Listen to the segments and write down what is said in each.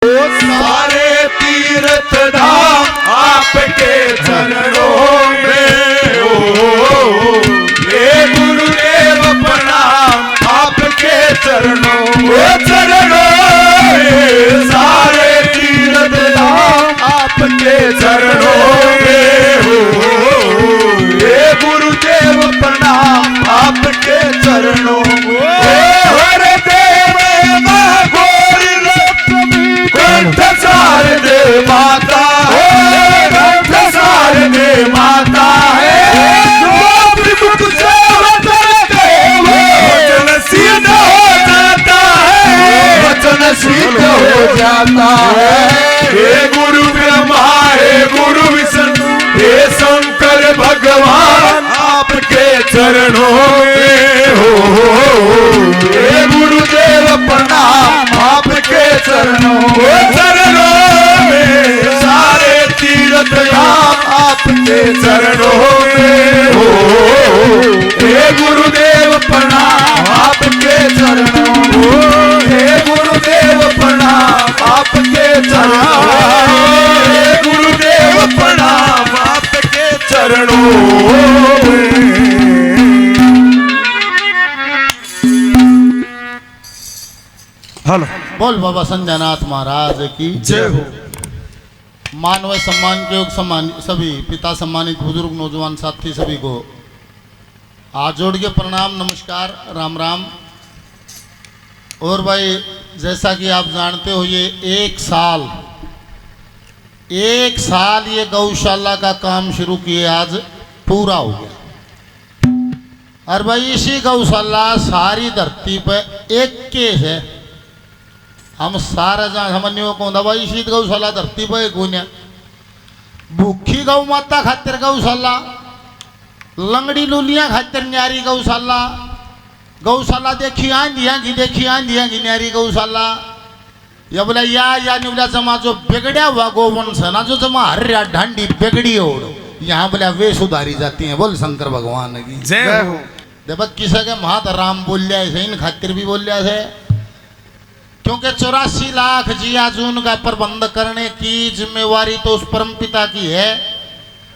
सारे तीर्थ धाम आपके चरणों में हो, हे गुरुदेव प्रणाम आपके चरणों में। सारे तीर्थ धाम आपके चरणों में हो, हे गुरुदेव प्रणाम आपके चरणों में। शारदे माता है, ग्रंथ शारदे माता है, मुख से वचन सिद्ध हो जाता है, वचन सिद्ध हो जाता है। हे गुरु ब्रह्मा हे गुरु विष्णु हे शंकर भगवान आपके चरणों में हो, हे गुरुदेव प्रणाम आपके चरणों में। सारे तीर्थ धाम आपके चरणों में हो, हे गुरुदेव प्रणाम आपके चरणों में, हे गुरुदेव प्रणाम आपके चरणों में, हे गुरुदेव प्रणाम आपके चरणों में। हेलो बोल बाबा संजयनाथ महाराज की जय हो। मानव सम्मान के योग सम्मान सभी पिता सम्मानित बुजुर्ग नौजवान साथी सभी को हाथ जोड़ के प्रणाम नमस्कार राम राम। और भाई जैसा कि आप जानते हो ये एक साल ये गौशाला का काम शुरू किए आज पूरा हो गया। और भाई इसी गौशाला सारी धरती पर एक केस है, हम सारा जहाँ समन्वय को दवाई शीत गौशाला धरती पर गुन्या भूखी गौ माता खातिर गौशाला, लंगड़ी लुलिया खातिर न्यारी गौशाला देखी आंधिया की न्यारी गौशाला। या बोला या बोला जमा जो बिगड़ा हुआ गोवंश है ना, जो जमा हर्या ढांडी बिगड़ी ओढ़ यहाँ बोला वे सुधारी जाती हैं। बोल शंकर भगवान की जय हो। देख किसा के महात राम बोलिया है, इन खातिर भी बोलिया है क्योंकि 84 लाख जिया जून का प्रबंध करने की जिम्मेवारी तो उस परमपिता की है।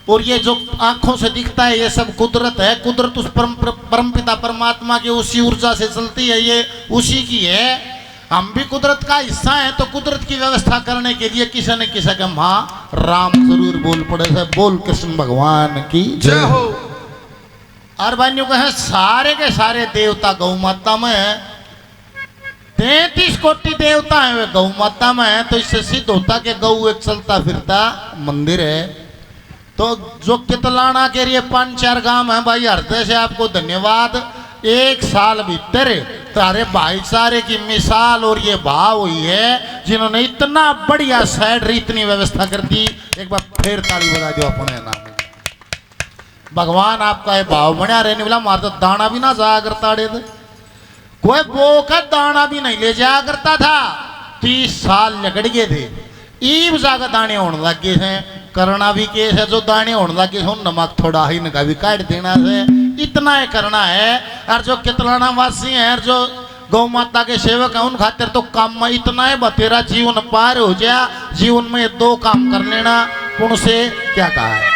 और ये जो आंखों से दिखता है ये सब कुदरत है, कुदरत उस परमपिता परमात्मा की उसी ऊर्जा से चलती है, ये उसी की है। हम भी कुदरत का हिस्सा है, तो कुदरत की व्यवस्था करने के लिए किसी न किसी के माँ राम जरूर बोल पड़े से। बोल कृष्ण भगवान की जय हो। और भाइयों कहे सारे के सारे देवता गौ माता में है, 33 कोटि देवता है वे गौ माता में है। तो इससे सिद्ध होता कि गौ एक चलता फिरता मंदिर है। तो जो कितलाना के लिए 5-4 गांव है भाई, हृदय से आपको धन्यवाद। एक साल भीतर तारे भाईचारे की मिसाल और ये भाव हुई है जिन्होंने इतना बढ़िया साइड इतनी व्यवस्था कर दी। एक बार फिर ताली बजा दो अपने नाम। भगवान आपका ये भाव बढ़िया रहने वाला। मार तो दाना भी ना जाया करता थे, कोई बो का दाना भी नहीं ले जाया करता था। 30 साल लगड़ गए थे, ईब जाकर दाने होने लग गए हैं। करना भी केस है, जो दाने होने लगे हैं नमक थोड़ा ही नका भी काट देना है, इतना ही करना है। और जो कितलाना वासी हैं, जो गौ माता के सेवक हैं, उन खातिर तो काम में इतना है बतेरा जीवन पार हो जाए। जीवन में 2 काम कर लेना, पुण्य से क्या कहा है।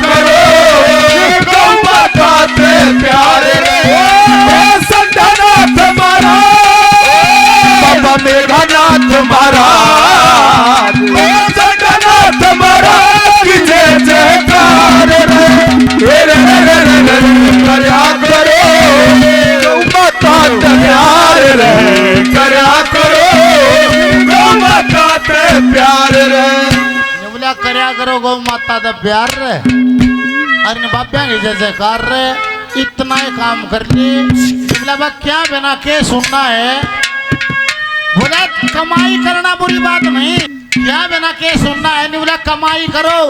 करो गौ माता माता दा प्यार रे अरे बाब्या के जैसे कार रे इतना ही काम कर ले बोला क्या बिना के सुनना है। बोला कमाई करना बुरी बात नहीं, क्या बिना के सुनना है। नहीं बोला कमाई करो,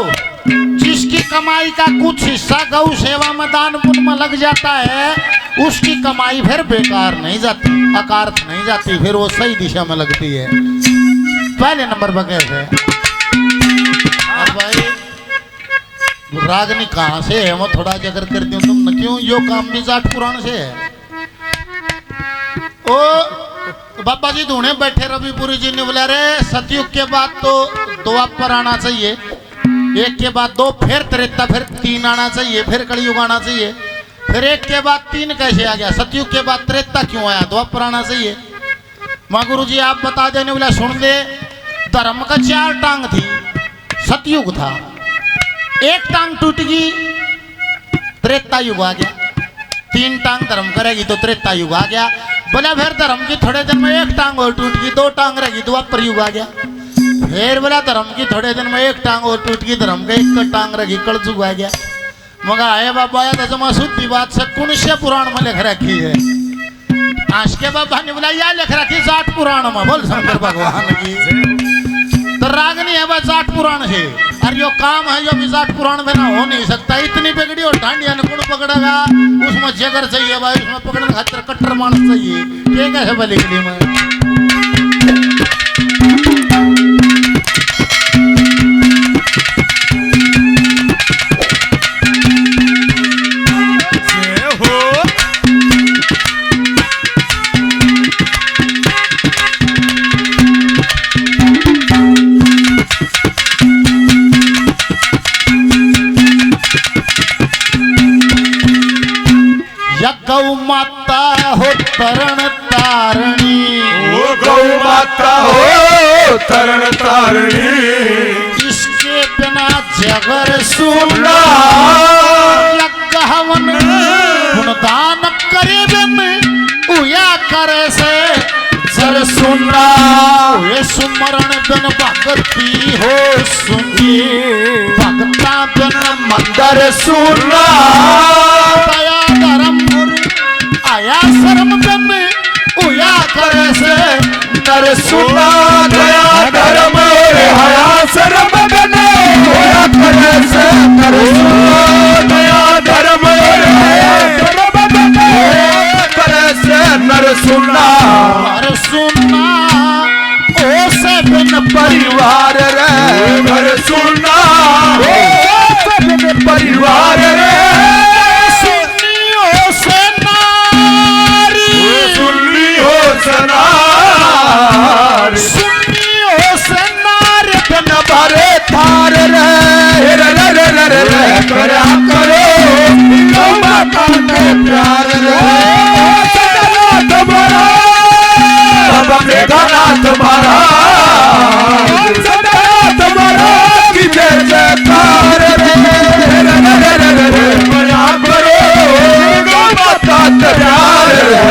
जिसकी कमाई का कुछ हिस्सा गौ सेवा में दान पुण्य में लग जाता है उसकी कमाई फिर बेकार नहीं जाती, अकार्थ नहीं जाती, फिर वो सही दिशा में लगती है। पहले नंबर पर कैसे भाई रागनी कहाँ से है, मैं थोड़ा जिक्र करती हूँ तुम क्यों यो काम भी जाट पुराण से है। ओ बाबा जी ढूंढे बैठे रविपुरी जी ने बोला रे सतयुग के बाद तो द्वापर आना चाहिए, एक के बाद दो, फिर त्रेता, फिर तीन आना चाहिए, फिर कलयुग आना चाहिए, फिर एक के बाद तीन कैसे आ गया, सतयुग के बाद त्रेता क्यों आया, द्वापर आना चाहिए। माँ गुरु जी आप बता देने बोला सुन ले, धर्म का 4 टांग थी, सतयुग था, एक टांग टूट गई त्रेता युग आ गया, 3 टांग धर्म करेगी तो त्रेता युग आ गया। बोला फिर धर्म की थोड़े दिन में एक टांग और टूट गई, 2 टांग रहेगी द्वापर युग आ गया। फिर बोला धर्म की थोड़े दिन में एक टांग और टूट गई, धर्म का 1 टांग रहेगी, कलयुग आ गया। मगर आए बाबा या तो शुद्धि बात से कुणस्य पुराण में लिख रखी है, आज के बाबा ने बोला या लिख रखी जाट पुराण में, बोल शंकर भगवान की तो रागनी है बस जाट पुराण है। और जो काम है जो भी जाट पुराण में ना हो नहीं सकता, इतनी बिगड़ी और डांडिया ने कौन पकड़ेगा, उसमें जगर चाहिए भाई, उसमें पकड़ने खातिर कट्टर मानस चाहिए, ठीक है भले के लिए मैं गौ माता हो तरण तारणी, ओ गौ माता हो तरण तारणी, इसके बिना जगर सुना हवन गुणदान करे बिन उया करे से जर सुना, ये सुमरण बिन भगती हो सुनी, भगता बिन मंदर सुना, दया धर्म आया शर्म बिन उया करे से नर सुना, दया धर्म हया शर्म बिन उया करे से नर सुना, दया धर्म हया शर्म बिन करे से नर सुना, नर सुना ओ से बिन परिवार रे नर सुना, ओ से बिन परिवार रे थार रे करा करो गौ माता के प्यार रे, तुम्हारा बाबा मेघनाथ तुम्हारा तुम्हारा की जय जयकार रे, करा करो गौ माता के प्यार रे,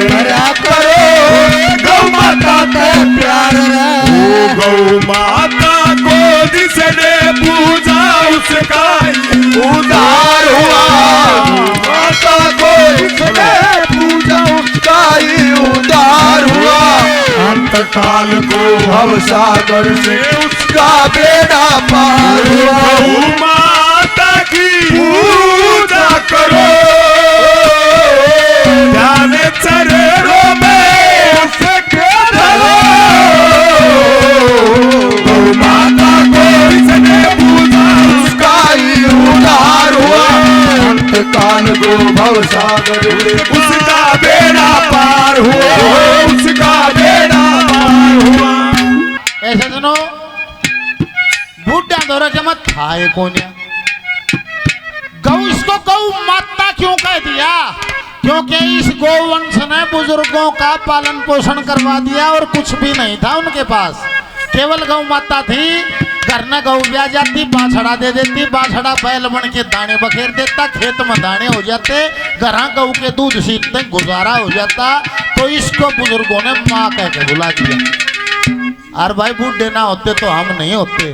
करा करो गौ माता के प्यार रे। गौ माता को जिसने पूजा उसका उद्धार हुआ, माता को जिसने पूजा उसका ही उद्धार हुआ, अंत काल को भव सागर से उसका बेड़ा पार हुआ। गौ माता की पूजा करो, ध्यान चरणों में उसके धरो, गौ माता को जिसने पूजा उसका ही उद्धार हुआ, अंत काल को भव सागर उसका बेड़ा पार हुआ, उसका बेड़ा पार हुआ। ऐसे सुनो बुढ़ा दौरा के मत थाए कोन्या, गौ इसको गौ माता क्यों कह दिया, क्योंकि इस गोवंश ने बुजुर्गों का पालन पोषण करवा दिया और कुछ भी नहीं था उनके पास, केवल गौ माता थी। घर में गौ ब्याह जाती, बाछड़ा दे देती, बाछड़ा बैल बन के दाने बखेर देता, खेत में दाने हो जाते, घर गौ के दूध सीखते गुजारा हो जाता, तो इसको बुजुर्गों ने माँ कह के बुला दिया। और भाई बूढ़े ना होते तो हम नहीं होते,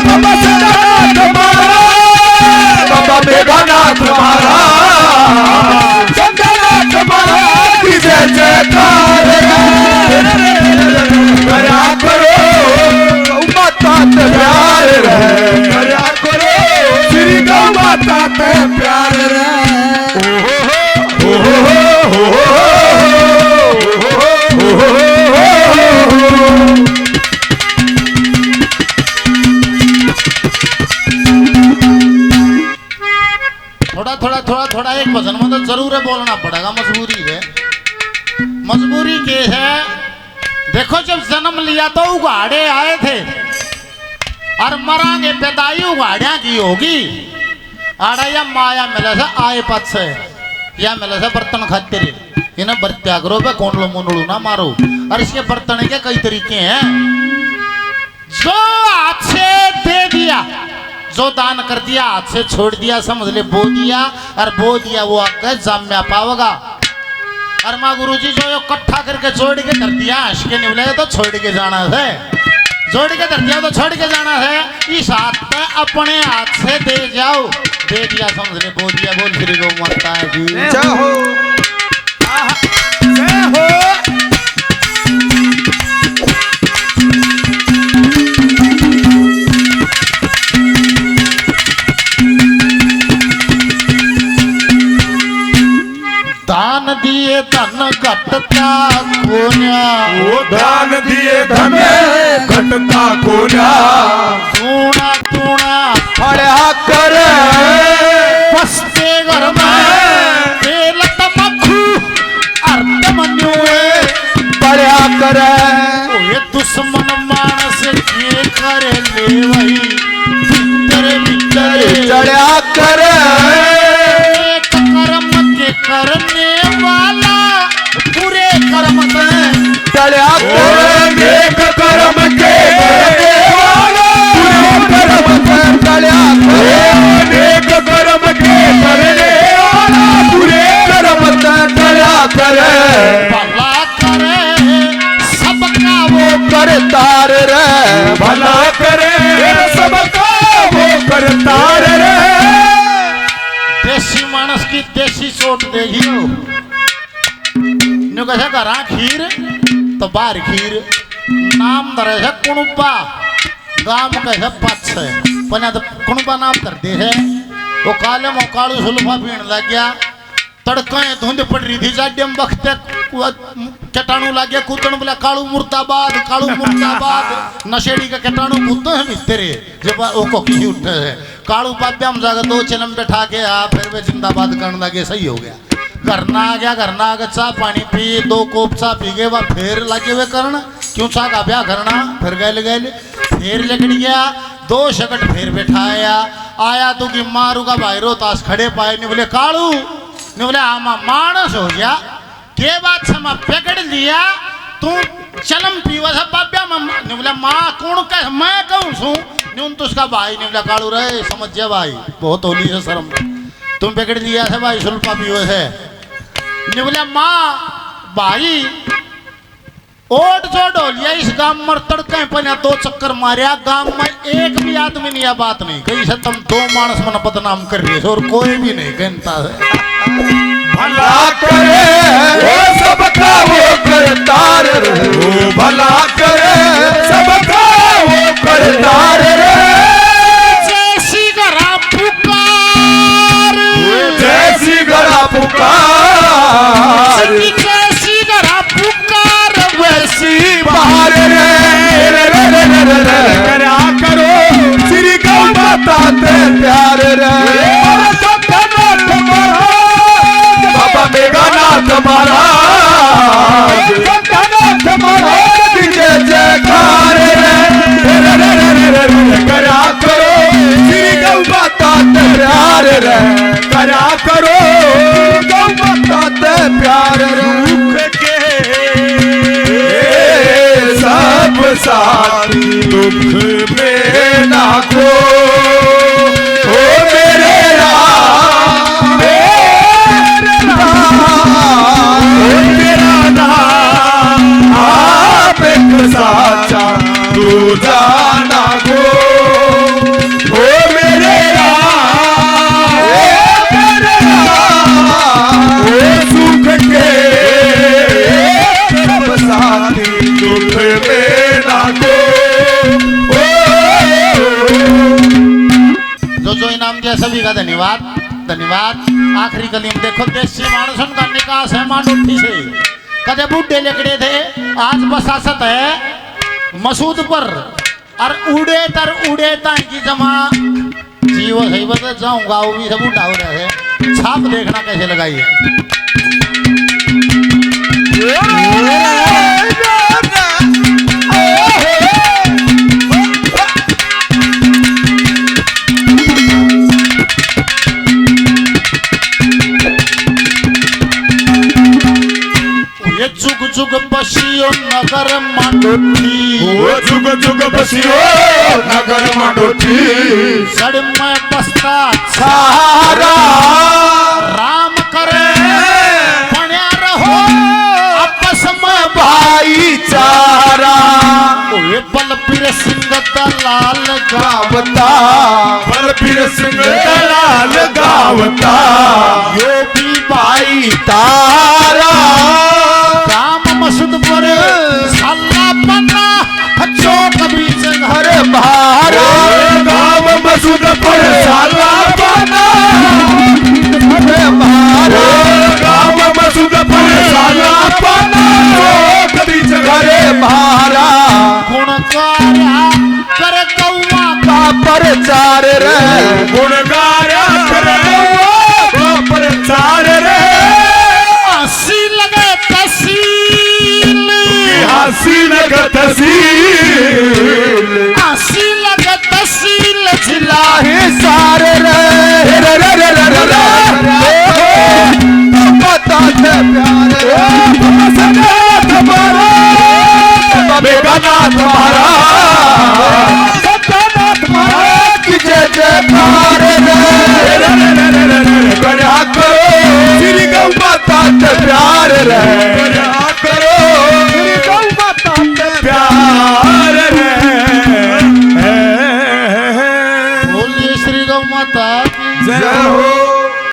जयकार करया करो गौ माता ते प्यार रे करया करो श्री गौ माता ते प्यार रे थोड़ा एक भजन में तो जरूर है बोलना पड़ेगा, मजबूरी है। मजबूरी के है, देखो जब जन्म लिया तो उगाड़े आए थे और मरांगे पैदाई उगाड़िया की होगी। आड़ा या माया मिले से आए पद से या मिले से बर्तन खाते रहे इन्हें बर्त्या करो पे कौन लो मुंडू ना मारो। और इसके बर्तन के कई तरीके हैं। जो हाथ से दे दिया, जो दान कर दिया, हाथ से छोड़ दिया, समझ ले बो दिया, और बो दिया वो आगे जाम्या पावगा। और माँ गुरुजी जो इकट्ठा करके जोड़ के धर दिया, हंस के निवले तो छोड़ के जाना है, जोड़ के धर दिया तो छोड़ के जाना है। इस हाथ पे अपने हाथ से दे जाओ, दे दिया समझ ले बो दिया। बोल श्री गौ माता की जय हो जय हो। दान दिए धन घटता कोन्या, वो दान दिए धन घटता कोन्या। तूणा तूणा फड़ा कर बसते घर में तेल तमखू अर्ध मनुए पड़ा कर। ये दुश्मन मानस के कर ले वही भीतर भीतर चढ़ा कर। करने वाला पूरे कर्म से चढ़ा कर। नेक कर्म के करने वाला पूरे कर्म से चढ़ा कर। नेक कर्म के करने वाला पूरे कर्म से चढ़ा कर। भला करे सबका वो करतार रे, भला करे सबका वो करतार रे। देसी मानस की देसी चोट देगी नो कैसे करा खीर तो बाहर खीर नाम धरे है कुणुपा गांव कैसे पच है पना तो कुणुपा नाम धर दे है। वो काले मोकालू सुल्फा पीण लग गया, तड़का धुंध पड़ रही थी जाड्यम वक्त कीटाणु लग गया कूदन बोला कालू मुर्दाबाद कालू मुर्दाबाद। नशेड़ी का कीटाणु कूदते हैं भीतर जब वो कोकी उठे है कालू पाप्या हम जाकर दो चिलम बैठा के आ फिर वे जिंदाबाद करने लगे। सही हो गया, घर ना आ गया, घर ना आगे चाह पानी पी, 2 कोप चाह पी गए, वह फिर लगे हुए करना क्यों चाह का ब्याह करना। फिर गए फिर लगड़ गया 2 शकट फिर बैठाया आया तो कि मारू का भाई रो ताश खड़े पाए नहीं बोले कालू नहीं बोले आमा मानस हो गया के बात से मैं पकड़ लिया तू चलम पीवा था बाब्या नहीं बोला माँ कौन कह मैं कहूँ सू नहीं तो उसका भाई नहीं बोला कालू रहे समझ जा भाई बहुत होली है शर्म तुम पकड़ लिया था भाई सुल्फा पीवे है नहीं बोला माँ भाई ओट जोड़ हो लिया इस गांव में तड़के पहले 2 चक्कर मारिया गांव में एक भी आदमी नहीं यह बात नहीं कहीं से तुम 2 मानस मन बदनाम कर रही है और कोई भी नहीं कहता है। भला करे वो सबका वो करतार रे, वो भला करे सबका वो करतार रे। जैसी गरा पुकार जैसी गरा पुकार जैसी गरा पुकार वैसी बाहर रे। करा करो श्री गौ माता ते प्यार रे। बाबा मेघनाथ महाराज जय जयकार करा करो श्री गौ माता ते प्यार रे। करा करो गौ माता ते प्यार रे। के सब साथी दुख में ना को मेरे राम तेरा नाम आप एक साचा तू जाना गो ओ मेरे राम ओ सुख के धन्यवाद धन्यवाद। आखिरी गली में देखो देसी मानसन का निकास है मांडोठी से। कदे बूढ़े लेकड़े थे, आज बसासत है मसूद पर और उड़े ताई की जमा जीव सही बता जाऊंगा वो भी सब उठा हो रहे हैं। छाप देखना कैसे लगाई है। ये जुग जुग बसियो नगर मांडोठी, वो जुग जुग बसियो नगर मांडोठी, सड़ में बसता सहारा राम करे बन्या रहो आपस में भाईचारा। ये बलबीर सिंह दलाल गावता बलबीर सिंह दलाल गावता, यो भी भाई तारा। राम मसूद पर साला बना चौक बीच घर भारा, गाँव मसूद पर साला बना भारा, गाँव मसूद पर साला बना चौक बीच घर भारा। गुणकारा कर कौआ का प्रचार रे, गुणगारा कर कौआ का प्रचार रे। हंसी लगे तहसील, हंसी लगे तहसील, हंसी लगे तहसील जिला हिसार रे रे रे रे रे रे। पता है प्यार तुम्हारा बेगानाथ तुम्हारा, सत्यनाथ महाराज की जय जयकार रे रे रे रे रे रे।